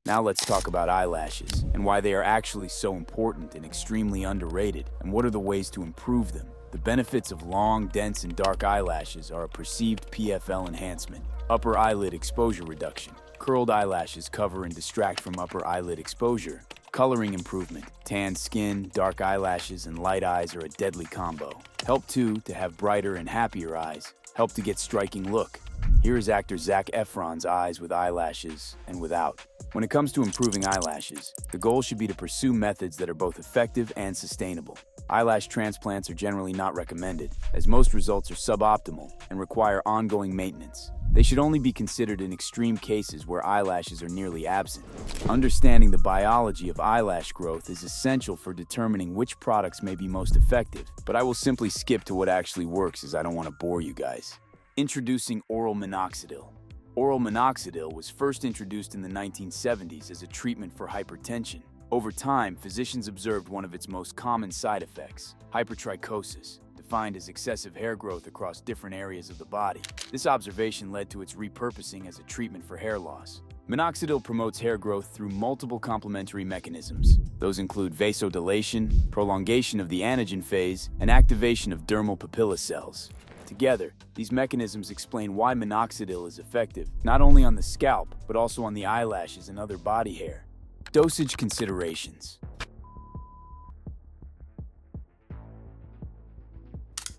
Now let's talk about eyelashes and why they are actually so important and extremely underrated, and what are the ways to improve them. The benefits of long, dense, and dark eyelashes are a perceived PFL enhancement, upper eyelid exposure reduction. Curled eyelashes cover and distract from upper eyelid exposure. Coloring improvement. Tan skin, dark eyelashes, and light eyes are a deadly combo. Help to have brighter and happier eyes. Help to get striking look. Here is actor Zac Efron's eyes with eyelashes and without. When it comes to improving eyelashes, the goal should be to pursue methods that are both effective and sustainable. Eyelash transplants are generally not recommended, as most results are suboptimal and require ongoing maintenance. They should only be considered in extreme cases where eyelashes are nearly absent. Understanding the biology of eyelash growth is essential for determining which products may be most effective, but I will simply skip to what actually works as I don't want to bore you guys. Introducing oral minoxidil. Oral minoxidil was first introduced in the 1970s as a treatment for hypertension. Over time, physicians observed one of its most common side effects, hypertrichosis, defined as excessive hair growth across different areas of the body. This observation led to its repurposing as a treatment for hair loss. Minoxidil promotes hair growth through multiple complementary mechanisms. Those include vasodilation, prolongation of the anagen phase, and activation of dermal papilla cells. Together, these mechanisms explain why minoxidil is effective, not only on the scalp, but also on the eyelashes and other body hair. Dosage considerations.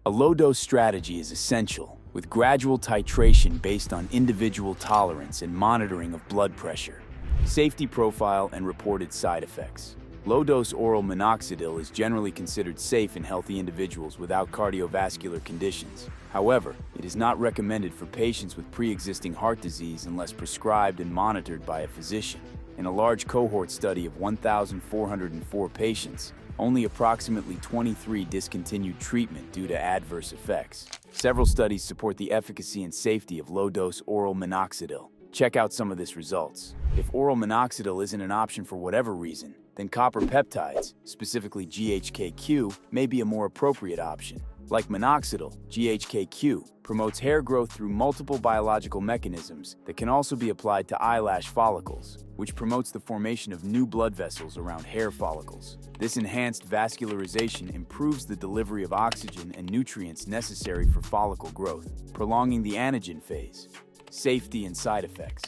A low-dose strategy is essential, with gradual titration based on individual tolerance and monitoring of blood pressure. Safety profile and reported side effects. Low-dose oral minoxidil is generally considered safe in healthy individuals without cardiovascular conditions. However, it is not recommended for patients with pre-existing heart disease unless prescribed and monitored by a physician. In a large cohort study of 1,404 patients, only approximately 23 discontinued treatment due to adverse effects. Several studies support the efficacy and safety of low-dose oral minoxidil. Check out some of these results. If oral minoxidil isn't an option for whatever reason, then copper peptides, specifically GHK-Cu, may be a more appropriate option. Like minoxidil, GHK-Cu promotes hair growth through multiple biological mechanisms that can also be applied to eyelash follicles, which promotes the formation of new blood vessels around hair follicles. This enhanced vascularization improves the delivery of oxygen and nutrients necessary for follicle growth, prolonging the anagen phase. Safety and side effects.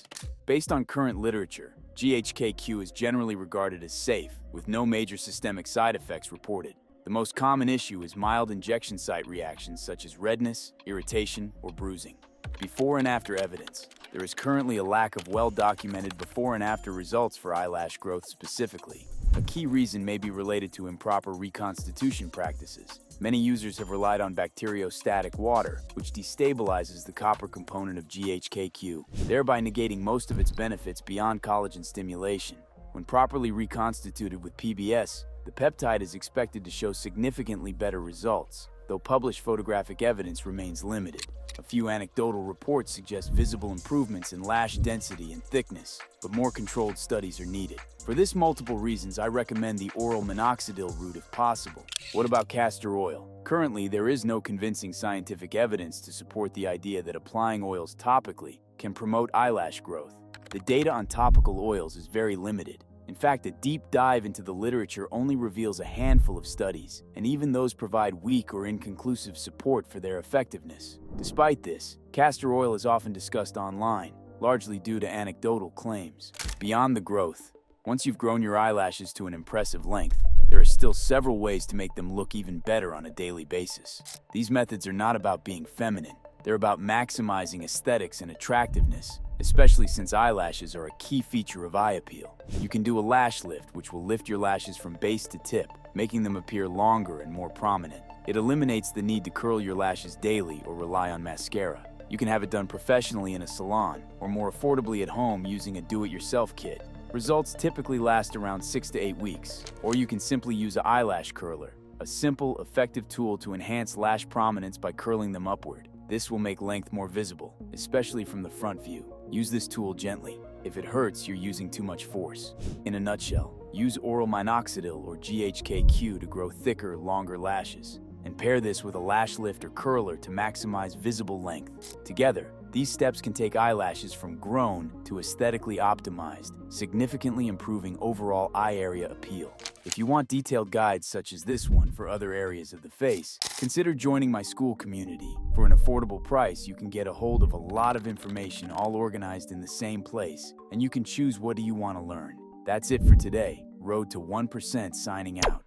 Based on current literature, GHK-Cu is generally regarded as safe, with no major systemic side effects reported. The most common issue is mild injection site reactions such as redness, irritation, or bruising. Before and after evidence. There is currently a lack of well-documented before and after results for eyelash growth specifically. A key reason may be related to improper reconstitution practices. Many users have relied on bacteriostatic water, which destabilizes the copper component of GHK-Cu, thereby negating most of its benefits beyond collagen stimulation. When properly reconstituted with PBS, the peptide is expected to show significantly better results, though published photographic evidence remains limited. A few anecdotal reports suggest visible improvements in lash density and thickness, but more controlled studies are needed. For this multiple reasons, I recommend the oral minoxidil route if possible. What about castor oil? Currently, there is no convincing scientific evidence to support the idea that applying oils topically can promote eyelash growth. The data on topical oils is very limited. In fact, a deep dive into the literature only reveals a handful of studies, and even those provide weak or inconclusive support for their effectiveness. Despite this, castor oil is often discussed online, largely due to anecdotal claims. Beyond the growth, once you've grown your eyelashes to an impressive length, there are still several ways to make them look even better on a daily basis. These methods are not about being feminine. They're about maximizing aesthetics and attractiveness, especially since eyelashes are a key feature of eye appeal. You can do a lash lift, which will lift your lashes from base to tip, making them appear longer and more prominent. It eliminates the need to curl your lashes daily or rely on mascara. You can have it done professionally in a salon, or more affordably at home using a do-it-yourself kit. Results typically last around 6 to 8 weeks, or you can simply use an eyelash curler, a simple, effective tool to enhance lash prominence by curling them upward. This will make length more visible, especially from the front view. Use this tool gently. If it hurts, you're using too much force. In a nutshell, use oral minoxidil or GHK-Cu to grow thicker, longer lashes, and pair this with a lash lift or curler to maximize visible length. Together, These steps can take eyelashes from grown to aesthetically optimized, significantly improving overall eye area appeal. If you want detailed guides such as this one for other areas of the face, consider joining my school community. For an affordable price, you can get a hold of a lot of information all organized in the same place, and you can choose what do you want to learn. That's it for today. Road to 1% signing out.